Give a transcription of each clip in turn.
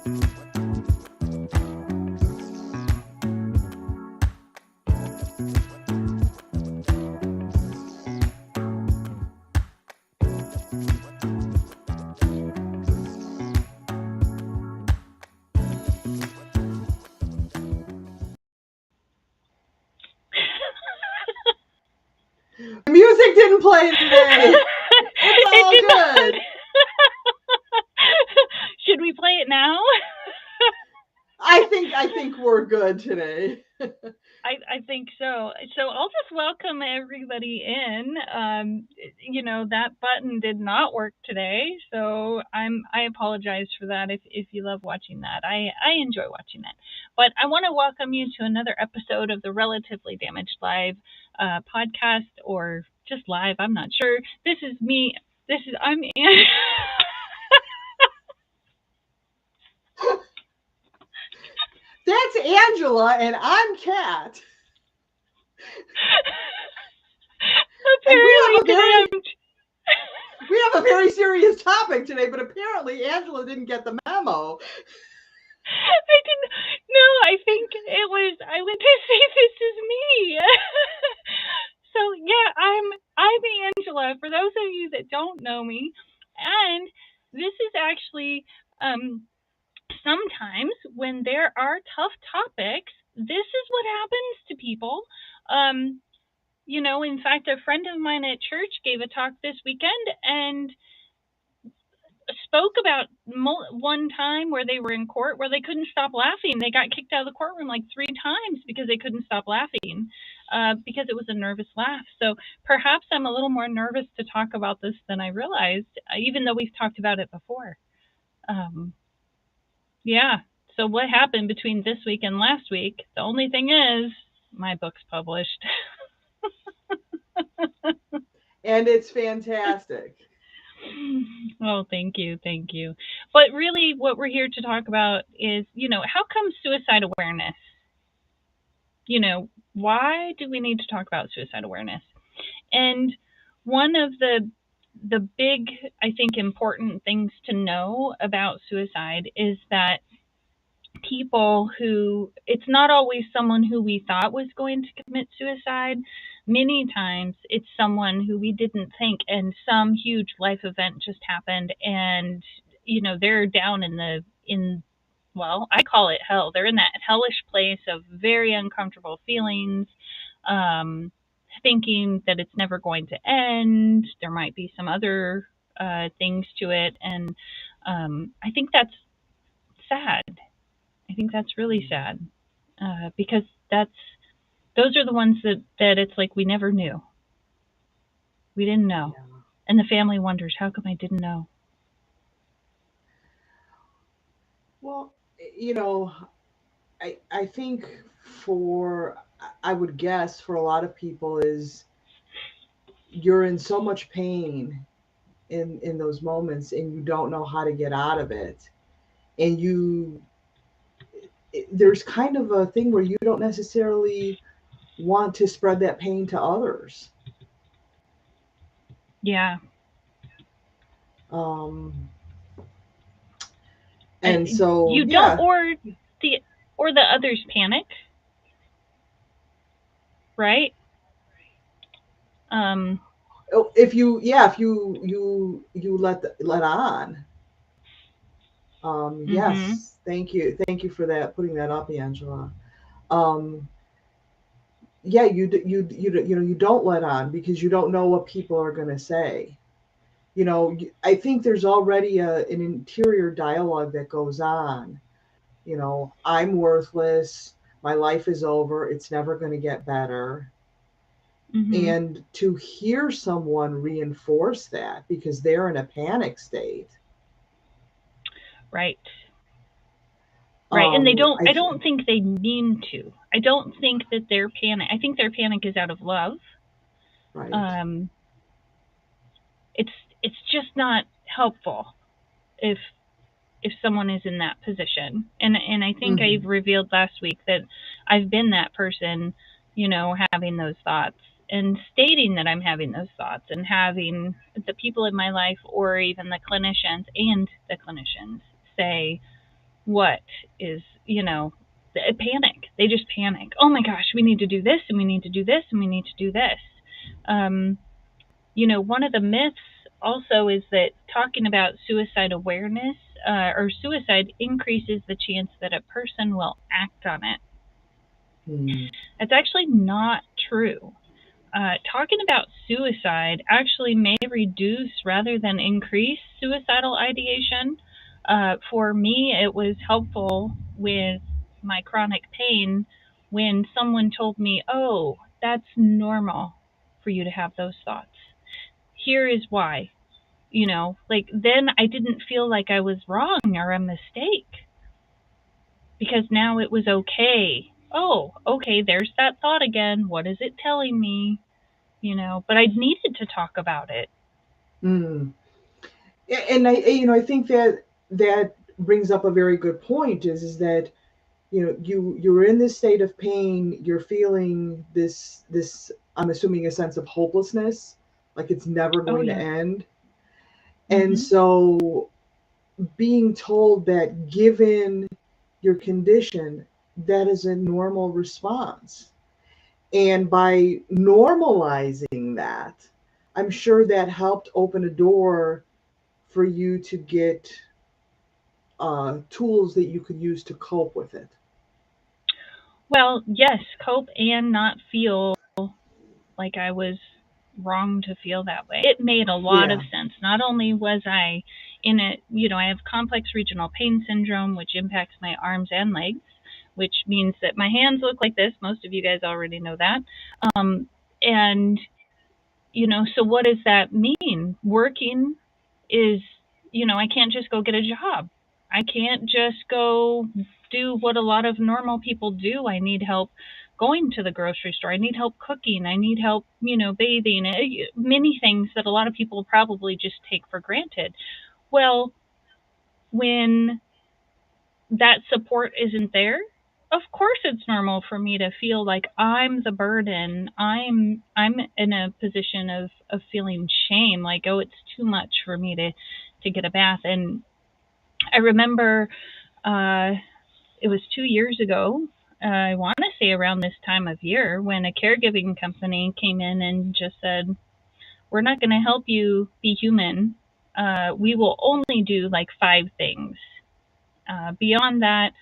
The music didn't play today. It's all good. Should we play it now? I think we're good today. I think so. So I'll just welcome everybody in. That button did not work today, so I apologize for that if you love watching that. I enjoy watching that. But I want to welcome you to another episode of the Relatively Damaged Live podcast, or just live, I'm not sure. This is me. I'm That's Angela, and I'm Kat. And we have a very serious topic today, but apparently Angela didn't get the memo. I didn't. No, I think it was. I went to say this is me. So yeah, I'm Angela. For those of you that don't know me, and this is actually sometimes when there are tough topics, this is what happens to people. In fact, a friend of mine at church gave a talk this weekend and spoke about one time where they were in court where they couldn't stop laughing. They got kicked out of the courtroom like 3 times because they couldn't stop laughing because it was a nervous laugh. So perhaps I'm a little more nervous to talk about this than I realized, even though we've talked about it before. Yeah. So what happened between this week and last week? The only thing is my book's published. And it's fantastic. Oh, thank you. But really what we're here to talk about is, how come suicide awareness? Why do we need to talk about suicide awareness? And one of the big, I think, important things to know about suicide is that people who, it's not always someone who we thought was going to commit suicide. Many times it's someone who we didn't think, and some huge life event just happened, and they're down well, I call it hell. They're in that hellish place of very uncomfortable feelings, thinking that it's never going to end. There might be some other things to it, and I think that's sad. I think that's really sad because those are the ones that it's like we never knew. We didn't know. Yeah. And the family wonders, how come I didn't know? Well, I think I would guess for a lot of people is you're in so much pain in those moments and you don't know how to get out of it. And there's kind of a thing where you don't necessarily want to spread that pain to others. Yeah. And so you don't, or the others panic, right? If you let on. Mm-hmm. Yes, thank you for that, putting that up, Angela. Yeah, you don't let on because you don't know what people are going to say. I think there's already an interior dialogue that goes on. I'm worthless. My life is over. It's never going to get better. Mm-hmm. And to hear someone reinforce that because they're in a panic state. Right. And they don't, I don't think they mean to. I don't think that their panic, I think their panic is out of love. Right. It's just not helpful if someone is in that position. And I think mm-hmm. I've revealed last week that I've been that person, having those thoughts and stating that I'm having those thoughts, and having the people in my life or even the clinicians say, what is, panic. They just panic. Oh my gosh, we need to do this and we need to do this and we need to do this. Um, one of the myths also is that talking about suicide awareness or suicide increases the chance that a person will act on it. Mm. That's actually not true. Talking about suicide actually may reduce rather than increase suicidal ideation. For me, it was helpful with my chronic pain when someone told me, oh, that's normal for you to have those thoughts. Here is why. Then I didn't feel like I was wrong or a mistake because now it was okay. Oh, okay, there's that thought again. What is it telling me? But I needed to talk about it. Mm. And I think that brings up a very good point. Is that you're in this state of pain. You're feeling this. I'm assuming a sense of hopelessness, like it's never Oh, going to yeah. end. And Mhm. so being told that given your condition, that is a normal response. And by normalizing that, I'm sure that helped open a door for you to get tools that you could use to cope with it. Well, yes, cope and not feel like I was wrong to feel that way. It made a lot of Yeah. sense. Not only was I I have complex regional pain syndrome, which impacts my arms and legs, which means that my hands look like this. Most of you guys already know that. And so what does that mean? Working is, I can't just go get a job. I can't just go do what a lot of normal people do. I need help going to the grocery store. I need help cooking. I need help, bathing. Many things that a lot of people probably just take for granted. Well, when that support isn't there, of course it's normal for me to feel like I'm the burden. I'm in a position of feeling shame, like, oh, it's too much for me to get a bath. And I remember uh it was 2 years ago. I want to say around this time of year when a caregiving company came in and just said, we're not going to help you be human. We will only do like 5 things. Beyond that,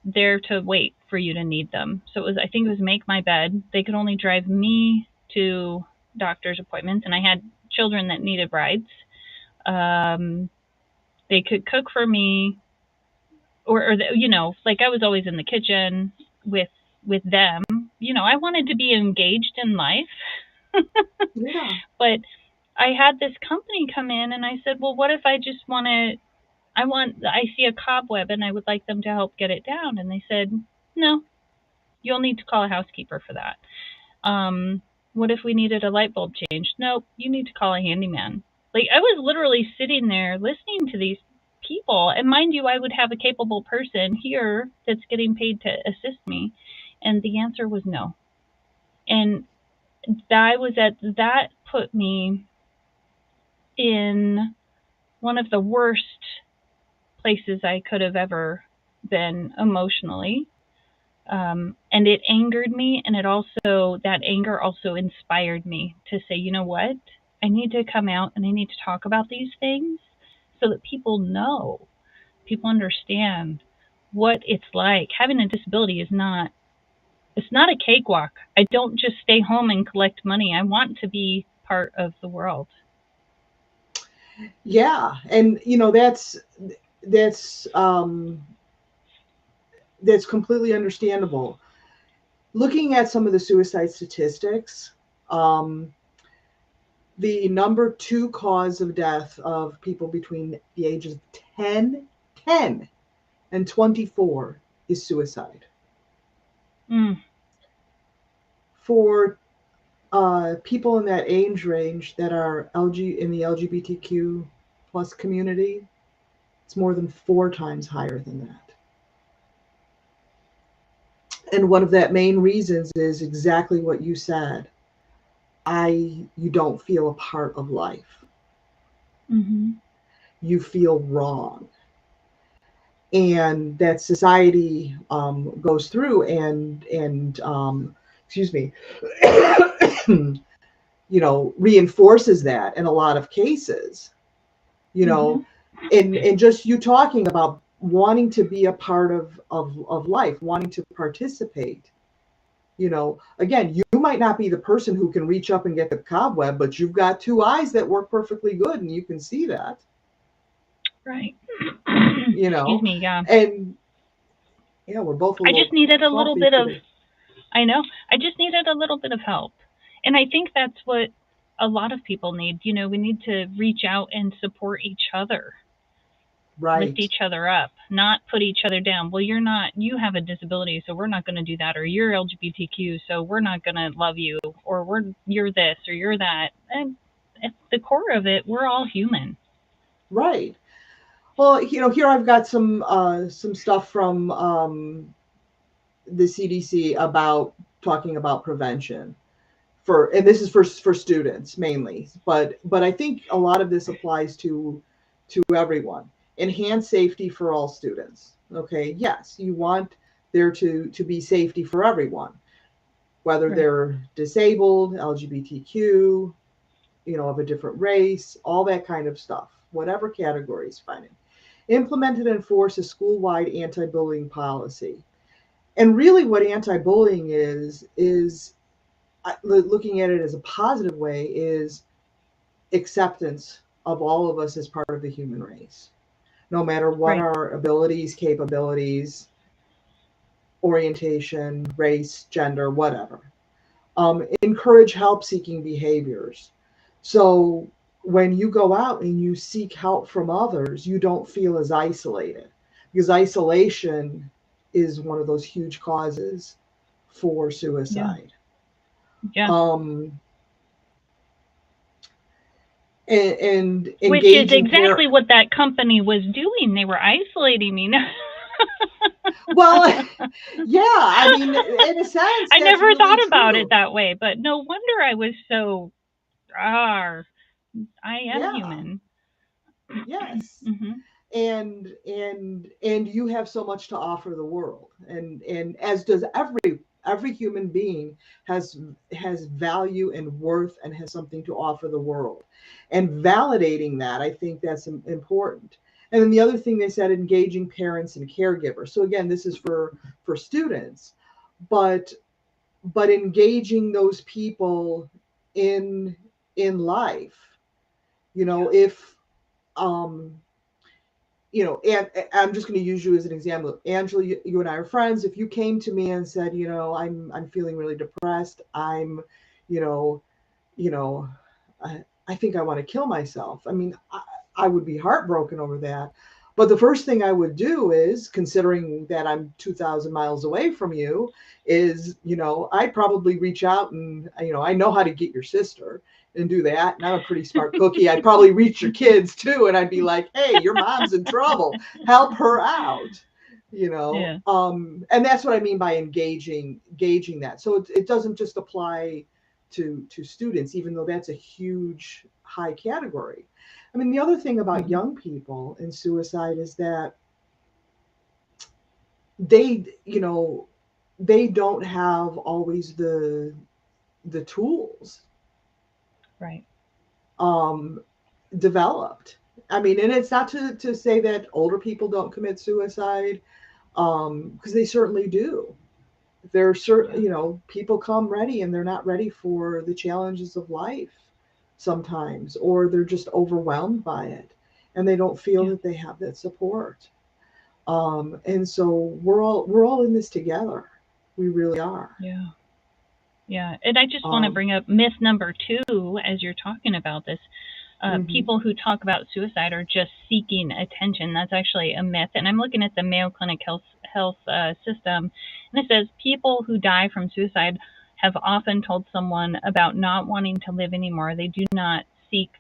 there to wait for you to need them. So I think it was make my bed. They could only drive me to doctor's appointments, and I had children that needed rides. Um, they could cook for me, like I was always in the kitchen with them. I wanted to be engaged in life, Yeah. but I had this company come in, and I said, well, what if I just I see a cobweb, and I would like them to help get it down, and they said, no, you'll need to call a housekeeper for that. What if we needed a light bulb changed? Nope, you need to call a handyman. Like, I was literally sitting there listening to these people, and mind you, I would have a capable person here that's getting paid to assist me, and the answer was no. And that put me in one of the worst places I could have ever been emotionally. And it angered me, and that anger also inspired me to say, you know what? I need to come out and I need to talk about these things so that people know, people understand what it's like. Having a disability it's not a cakewalk. I don't just stay home and collect money. I want to be part of the world. Yeah. And that's that's completely understandable. Looking at some of the suicide statistics, um, the number two cause of death of people between the ages of 10 and 24 is suicide. Mm, For people in that age range that are in the LGBTQ plus community, it's more than 4 times higher than that. And one of that main reasons is exactly what you said. You don't feel a part of life. mm-hmm. You feel wrong. and that society goes through and excuse me, reinforces that in a lot of cases, you know, Mhm. and just you talking about wanting to be a part of life, wanting to participate. Again, you might not be the person who can reach up and get the cobweb, but you've got two eyes that work perfectly good, and you can see that. Right. You Excuse know, me. Yeah. and yeah, we're both a I just little needed a little fluffy bit of. today. I know. I just needed a little bit of help, and I think that's what a lot of people need. We need to reach out and support each other, lift Right, each other up, not put each other down. Well, you're not. You have a disability, so we're not going to do that. Or you're LGBTQ, so we're not going to love you. Or you're this or you're that. And at the core of it, we're all human. right. Well, here I've got some stuff from the CDC about talking about prevention and this is for students mainly, but I think a lot of this applies to everyone. Enhance safety for all students. Okay, yes, you want there to be safety for everyone, whether Right. they're disabled, LGBTQ, of a different race, all that kind of stuff, whatever category is fine. Implement and enforce a school-wide anti-bullying policy. And really what anti-bullying is looking at it as a positive way, is acceptance of all of us as part of the human race, no matter what Right. our abilities, capabilities, orientation, race, gender, whatever. Encourage help seeking behaviors. So when you go out and you seek help from others, you don't feel as isolated, because isolation is one of those huge causes for Yeah. suicide. Yeah. Um, and Which is engaging exactly what that company was doing. They were isolating me. well, yeah, I mean, in a sense I that's never really thought about it true. that way, but no wonder I was so. Ah, I am Yeah, human. yes. Hmm. And you have so much to offer the world, and as does every human being has value and worth and has something to offer the world, and validating that, I think that's important. And then the other thing they said, engaging parents and caregivers. So again, this is for students, but engaging those people in life, if um and I'm just going to use you as an example. Angela, you and I are friends. If you came to me and said, I'm feeling really depressed, I'm, you know, you know, I think I want to kill myself. I mean, I would be heartbroken over that. But the first thing I would do is, considering that I'm 2,000 miles away from you, is, I'd probably reach out and, I know how to get your sister and do that. And I'm a pretty smart cookie. I'd probably reach your kids too. And I'd be like, hey, your mom's in trouble. Help her out. Yeah. And that's what I mean by engaging that. So it doesn't just apply to students, even though that's a huge high category. I mean, the other thing about Hmm. young people and suicide is that they, they don't have always the tools Right. um, developed. I mean, and it's not to say that older people don't commit suicide, because they certainly do. There are certain, Yeah. people come ready and they're not ready for the challenges of life sometimes, or they're just overwhelmed by it and they don't feel Yeah. that they have that support. And so we're all in this together. We really are. Yeah. Yeah. And I just want to Um, bring up myth number two as you're talking about this. mhm. People who talk about suicide are just seeking attention. That's actually a myth. And I'm looking at the Mayo Clinic health system, and it says people who die from suicide have often told someone about not wanting to live anymore. They do not seek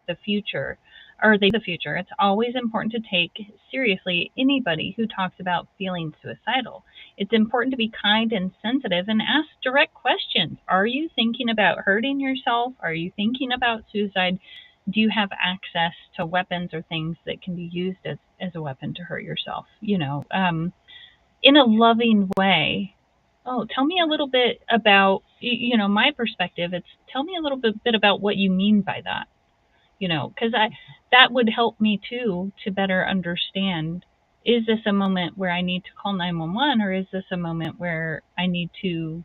the future, or they the future. It's always important to take seriously anybody who talks about feeling suicidal. It's important to be kind and sensitive and ask direct questions. Are you thinking about hurting yourself? Are you thinking about suicide? do you have access to weapons or things that can be used as a weapon to hurt yourself? In a loving way. Oh, tell me a little bit about, my perspective. It's tell me a little bit about what you mean by that, because that would help me too to better understand. Is this a moment where I need to call 911, or is this a moment where I need to,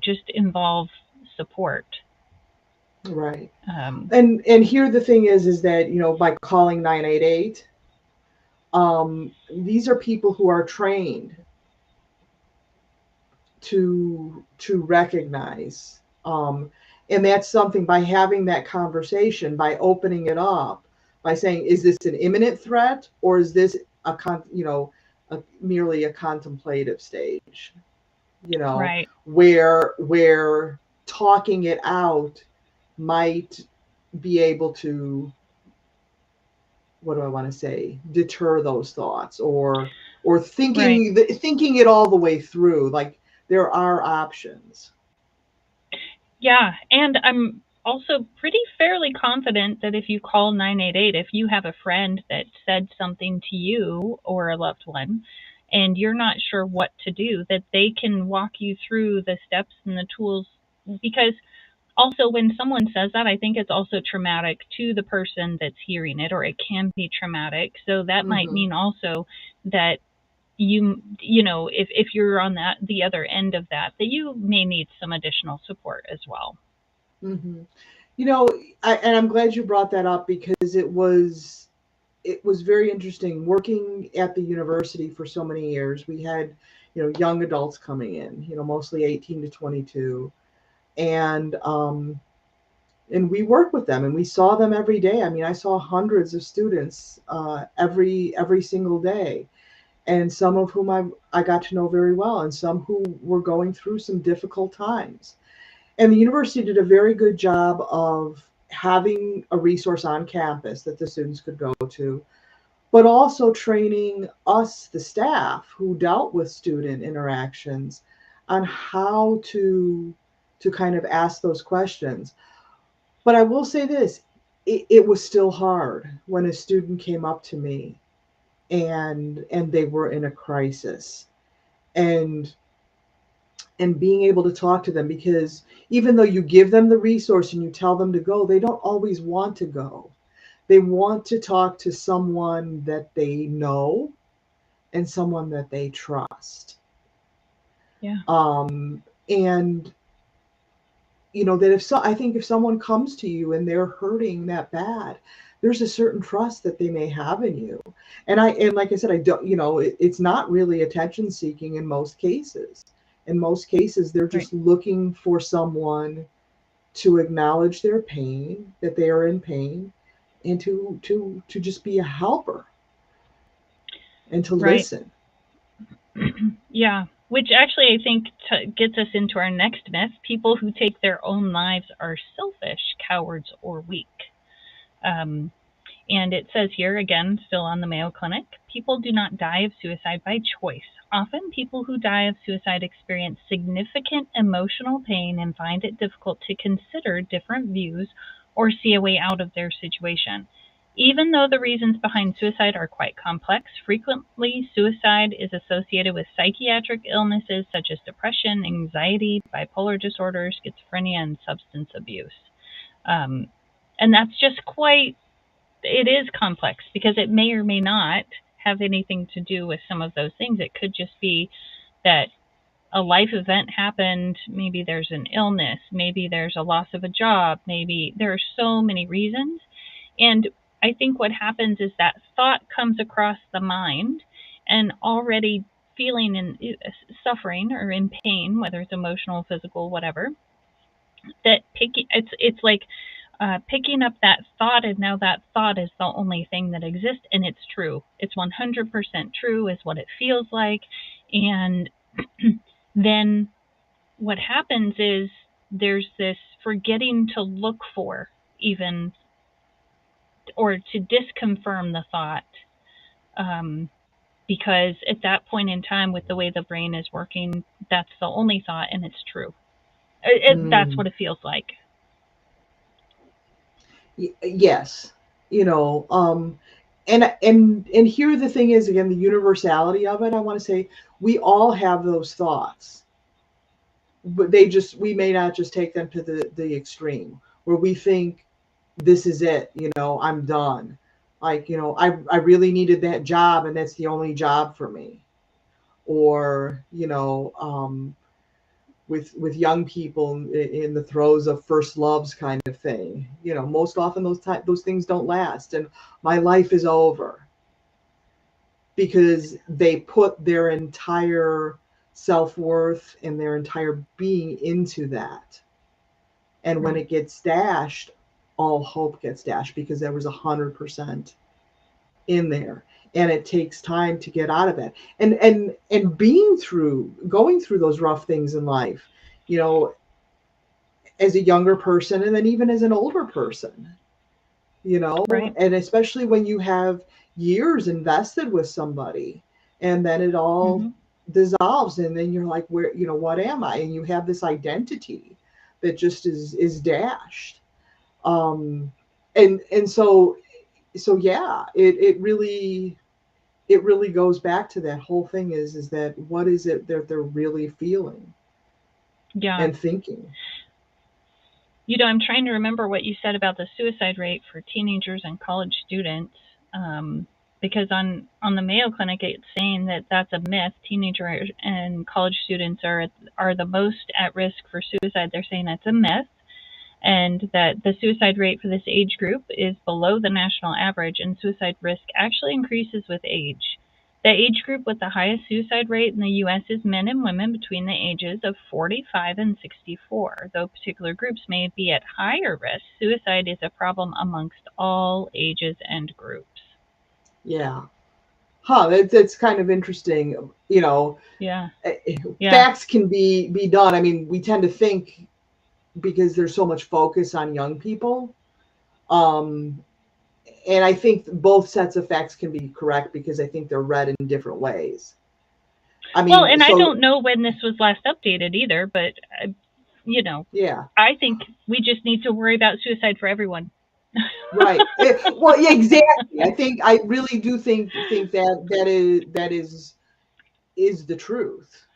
just involve support? Right. Um, And here the thing is that, by calling 988, these are people who are trained to recognize, and that's something, by having that conversation, by opening it up, by saying, is this an imminent threat, or is this merely a contemplative stage, right, where talking it out might be able to, what do I want to say, deter those thoughts, or right. thinking it all the way through. Like, there are options. Yeah, and I'm also pretty fairly confident that if you call 988, if you have a friend that said something to you or a loved one, and you're not sure what to do, that they can walk you through the steps and the tools. Because also, when someone says that, I think it's also traumatic to the person that's hearing it, or it can be traumatic. So that might Hmm. mean also that if you're on the other end of that, that you may need some additional support as well. Hmm. You know, and I'm glad you brought that up, because it was very interesting working at the university for so many years. We had, young adults coming in, mostly 18 to 22, and we worked with them, and we saw them every day. I mean, I saw hundreds of students every single day, and some of whom I got to know very well, and some who were going through some difficult times. And the university did a very good job of having a resource on campus that the students could go to, but also training us, the staff who dealt with student interactions, on how to kind of ask those questions. But I will say this, it was still hard when a student came up to me and they were in a crisis, and being able to talk to them, because even though you give them the resource and you tell them to go, they don't always want to go. They want to talk to someone that they know and someone that they trust. Yeah. And that I think if someone comes to you and they're hurting that bad, there's a certain trust that they may have in you. And like I said, I don't, it's not really attention seeking in most cases. In most cases, they're Right. just looking for someone to acknowledge their pain, that they are in pain, and to just be a helper and to Right. listen. Yeah. Which actually I think gets us into our next myth. People who take their own lives are selfish, cowards, or weak. Um, And it says here, again, still on the Mayo Clinic, people do not die of suicide by choice. Often, people who die of suicide experience significant emotional pain and find it difficult to consider different views or see a way out of their situation. Even though the reasons behind suicide are quite complex, frequently suicide is associated with psychiatric illnesses such as depression, anxiety, bipolar disorder, schizophrenia, and substance abuse. Um, and that's just quite it is complex because it may or may not have anything to do with some of those things. It could just be that a life event happened, maybe there's an illness, maybe there's a loss of a job, maybe there are so many reasons. And I think what happens is that thought comes across the mind, and already feeling in suffering or in pain, whether it's emotional, physical, whatever, that it's like picking up that thought, and now that thought is the only thing that exists, and it's true. It's 100% true, is what it feels like. And then what happens is there's this forgetting to look for, even, or to disconfirm the thought, um, because at that point in time, with the way the brain is working, that's the only thought, and it's true. That's Mm. what it feels like. Yes, you know, and here the thing is, again, the universality of it. I want to say we all have those thoughts, but we may not just take them to the extreme where we think this is it. I'm done. Like, I really needed that job, and that's the only job for me. Or, with young people in the throes of first loves kind of thing. Most often those things don't last, and my life is over because they put their entire self-worth and their entire being into that. And when Right. it gets dashed, all hope gets dashed because there was 100% in there, and it takes time to get out of that. And going through those rough things in life, you know as a younger person, and then even as an older person, Right. and especially when you have years invested with somebody, and then it all Mm-hmm. dissolves, and then you're like, where, what am I? And you have this identity that just is dashed. Um and and so so yeah, it really goes back to that whole thing, is that what is it that they're really feeling Yeah. and thinking. I'm trying to remember what you said about the suicide rate for teenagers and college students, um, because on the Mayo Clinic it's saying that that's a myth. Teenagers and college students are the most at risk for suicide. They're saying that's a myth, and that the suicide rate for this age group is below the national average, and suicide risk actually increases with age. The age group with the highest suicide rate in the U.S. is men and women between the ages of 45 and 64. Though particular groups may be at higher risk, suicide is a problem amongst all ages and groups. Yeah. That's kind of interesting. Yeah, Eh, yeah. Facts can be done. I mean, we tend to think, because there's so much focus on young people. Um, and I think both sets of facts can be correct because I think they're read in different ways. I Well, mean, and I so don't know when this was last updated either, but you know, yeah, I think we just need to worry about suicide for everyone. right. Well, yeah, exactly. I really do think that is the truth.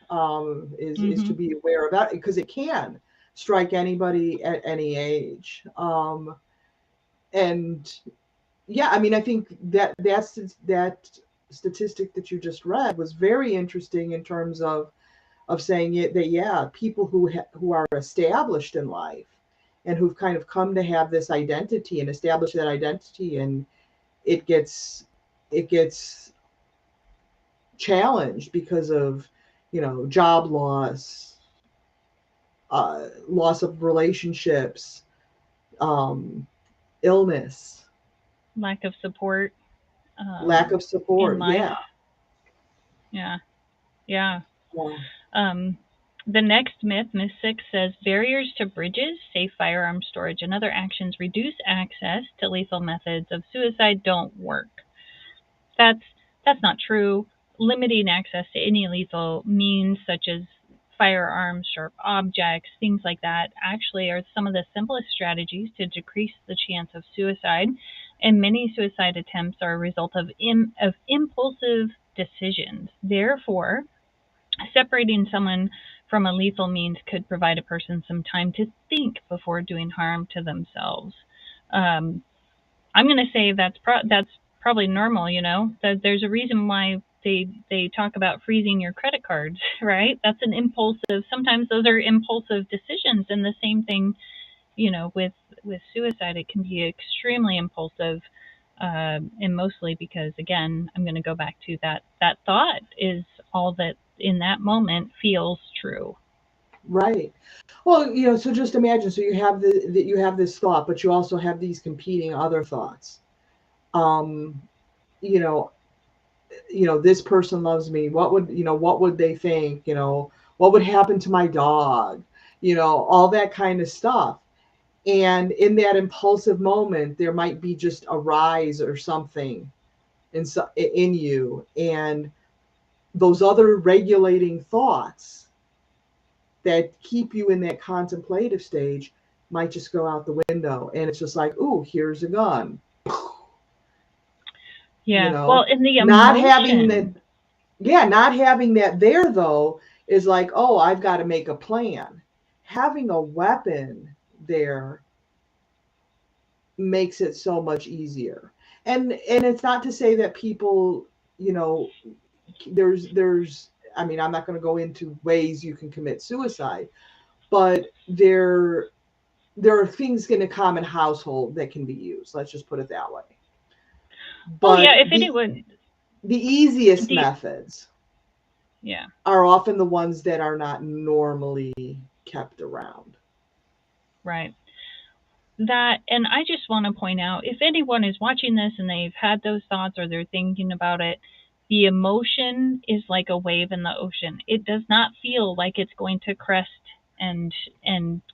Is to Mhm. be aware of that, because it can strike anybody at any age. And yeah, I mean, I think that statistic that you just read was very interesting in terms of saying it, that yeah, people who are established in life and who've kind of come to have this identity and establish that identity, and it gets it gets challenged because of job loss, loss of relationships, um, illness, Lack of support lack of in support. life. Yeah. Yeah, yeah. Yeah. Um, the next myth, myth 6, says barriers to bridges, safe firearm storage, and other actions reduce access to lethal methods of suicide don't work. That's that's not true. Limiting access to any lethal means, such as firearms, sharp objects, things like that, actually are some of the simplest strategies to decrease the chance of suicide. And many suicide attempts are a result of impulsive decisions. Therefore, separating someone from a lethal means could provide a person some time to think before doing harm to themselves. Um, I'm going to say that's probably normal. That there's a reason why they talk about freezing your credit cards, right? That's an impulsive. Sometimes those are impulsive decisions, and the same thing, with suicide, it can be extremely impulsive, and mostly because, again, I'm going to go back to that thought is all that in that moment feels true. Right. Well, so just imagine. So you have this thought, but you also have these competing other thoughts. Um, you know, this person loves me. What would they think? What would happen to my dog? All that kind of stuff. And in that impulsive moment, there might be just a rise or something in you, and those other regulating thoughts that keep you in that contemplative stage might just go out the window, and it's just like, ooh, here's a gun. You Yeah. Well, know, in the not having that. emotion. Yeah, not having that there though is like, oh, I've got to make a plan. Having a weapon there makes it so much easier. And it's not to say that people, you know, there's I mean, I'm not going to go into ways you can commit suicide, but there are things in a common household that can be used. Let's just put it that way. Oh yeah, But if anyone, the easiest the methods yeah, are often the ones that are not normally kept around. right. That, and I just want to point out, if anyone is watching this and they've had those thoughts or they're thinking about it, the emotion is like a wave in the ocean. It does not feel like it's going to crest and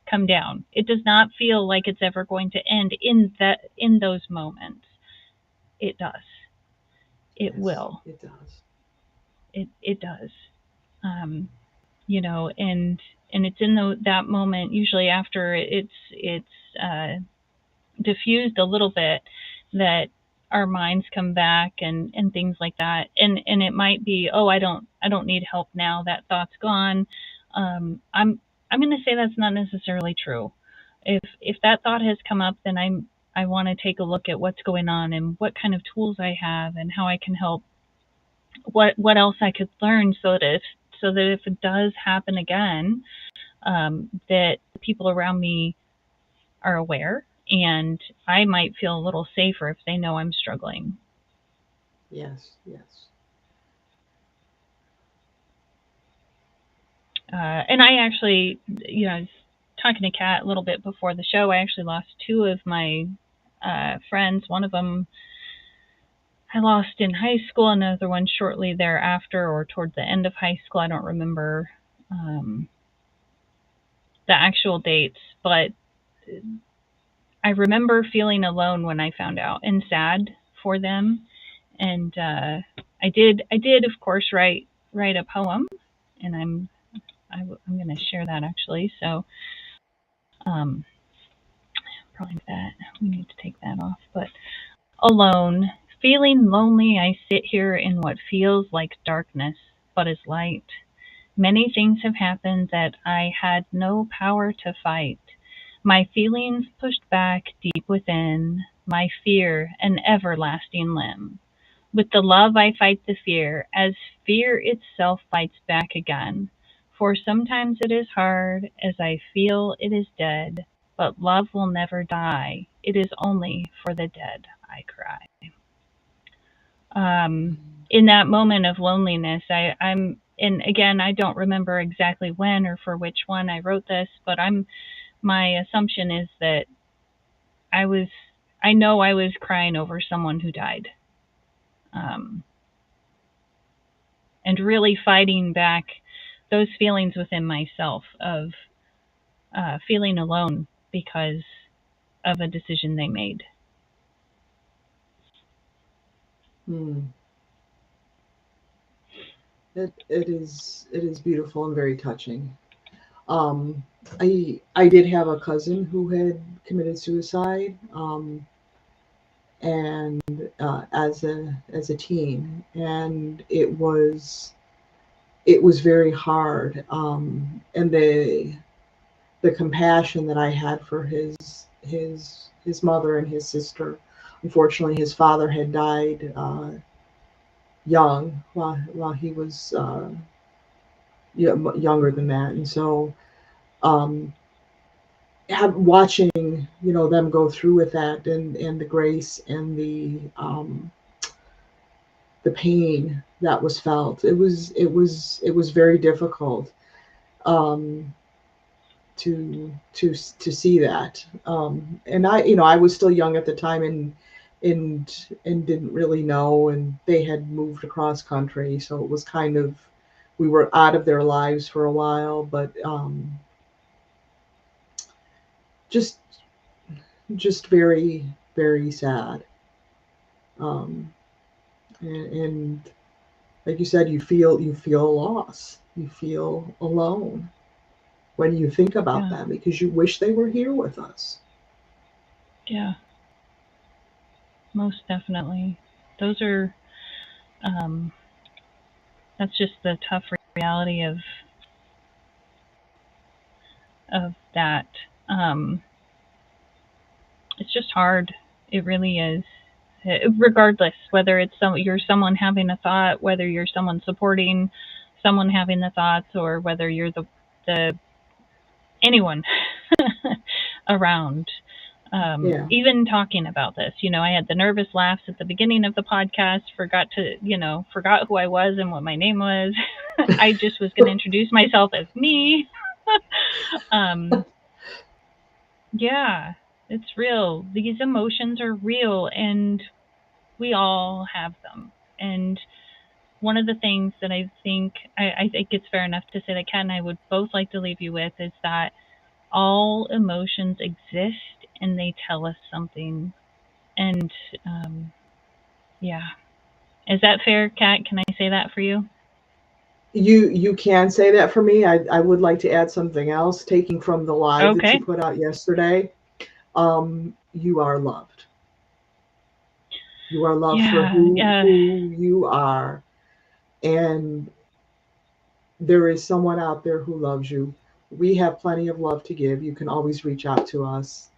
come down. It does not feel like it's ever going to end in those moments. It does. It Yes, will. it does. It does. Um, and it's in that moment, usually after it's diffused a little bit, that our minds come back and things like that, and it might be, oh, I don't need help now, that thought's gone. I'm going to say that's not necessarily true. If that thought has come up, then I want to take a look at what's going on and what kind of tools I have and how I can help, what else I could learn, so that if it does happen again, that the people around me are aware, and I might feel a little safer if they know I'm struggling. Yes, yes. And I actually, I was talking to Kat a little bit before the show. I actually lost two of my friends. One of them I lost in high school, another one shortly thereafter or toward the end of high school. I don't remember um, the actual dates, but I remember feeling alone when I found out and sad for them. And I did, of course, write a poem, and I'm going to share that actually. So um, probably that we need to take that off. But alone, feeling lonely, I sit here in what feels like darkness, but is light. Many things have happened that I had no power to fight. My feelings pushed back deep within, my fear an everlasting limb. With the love I fight the fear, as fear itself fights back again. For sometimes it is hard, as I feel it is dead, but love will never die. It is only for the dead I cry. Mm. In that moment of loneliness, and again, I don't remember exactly when or for which one I wrote this, but my assumption is that I was, I know I was crying over someone who died. Um, and really fighting back those feelings within myself of feeling alone because of a decision they made. Mm. It is beautiful and very touching. Um, I did have a cousin who had committed suicide, and as a teen, and it was very hard. And the compassion that I had for his mother and his sister. Unfortunately, his father had died young, while he was younger than that, and so um, watching them go through with that, and the grace and the pain that was felt. It was very difficult, um, to see that. And I was still young at the time, and didn't really know. And they had moved across country, so it was kind of, we were out of their lives for a while. But just just very, very sad. Um, and like you said, you feel loss. You feel alone. when you think about Yeah. them, because you wish they were here with us. Yeah. Most definitely. Those are um, that's just the tough reality of that. Um, it's just hard. It really is. Regardless whether it's you're someone having a thought, whether you're someone supporting someone having the thoughts, or whether you're the anyone around. Yeah. Even talking about this, I had the nervous laughs at the beginning of the podcast, forgot who I was and what my name was. I just was going to introduce myself as me. um, yeah, it's real. These emotions are real, and we all have them. And one of the things that I think it's fair enough to say that Kat and I would both like to leave you with is that all emotions exist and they tell us something. And yeah, is that fair, Kat? Can I say that for you? You can say that for me. I would like to add something else, taking from the live that you Okay. put out yesterday. You are loved. You are loved for Yeah. Yeah. who you are, and there is someone out there who loves you. We have plenty of love to give. You can always reach out to us.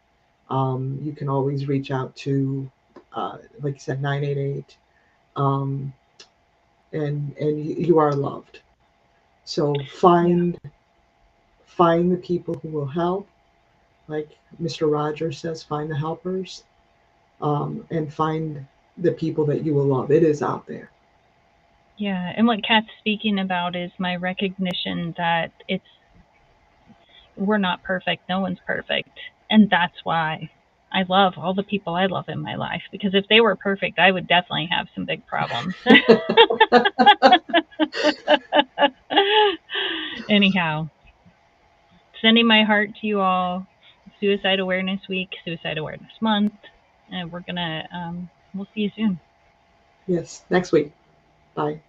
You can always reach out to, like you said, 988, um, and you are loved. So Yeah. find the people who will help, like Mr. Rogers says, find the helpers, and find the people that you will love. It is out there. Yeah. And what Kat's speaking about is my recognition that we're not perfect. No one's perfect. And that's why I love all the people I love in my life, because if they were perfect, I would definitely have some big problems. Anyhow, sending my heart to you all. Suicide Awareness Week, Suicide Awareness Month, and we'll see you soon. Yes, next week. Bye.